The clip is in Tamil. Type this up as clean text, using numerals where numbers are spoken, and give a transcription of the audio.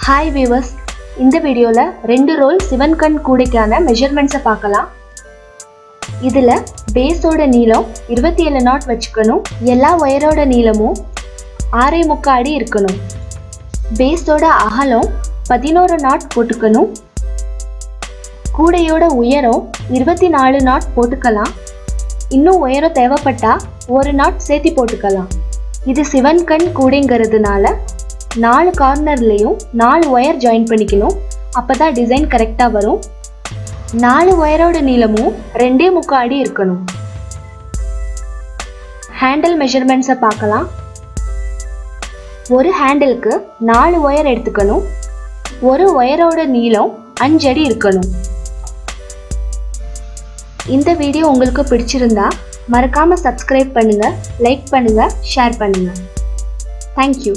Hi viewers, இந்த வீடியோல ரெண்டு ரோல் சிவன் கண் கூடைக்கான மெஷர்மெண்ட்ஸை பார்க்கலாம். இதுல பேஸோட நீளம் 27 நாட் வச்சுக்கணும். எல்லா ஒயரோட நீளமும் 6.25 அடி இருக்கணும். பேஸோட அகலம் 11 நாட் போட்டுக்கணும். கூடையோட உயரம் 24 நாட் போட்டுக்கலாம். இன்னும் உயரம் தேவைப்பட்டா 1 நாட் சேர்த்து போட்டுக்கலாம். இது சிவன் கண் கூடைங்கிறதுனால 4 கார்னர்லையும் 4 ஒயர் ஜாயின் பண்ணிக்கணும். அப்பதான் டிசைன் கரெக்டா வரும். 4 ஒயரோட நீளமும் 2.25 அடி இருக்கணும். ஹேண்டில் மெஷர்மெண்ட்ஸை பார்க்கலாம். ஒரு ஹேண்டிலுக்கு 4 ஒயர் எடுத்துக்கணும். ஒரு ஒயரோட நீளம் 5 அடி இருக்கணும். இந்த வீடியோ உங்களுக்கு பிடிச்சிருந்தா மறக்காம சப்ஸ்கிரைப் பண்ணுங்க, லைக் பண்ணுங்க, ஷேர் பண்ணுங்க. Thank you.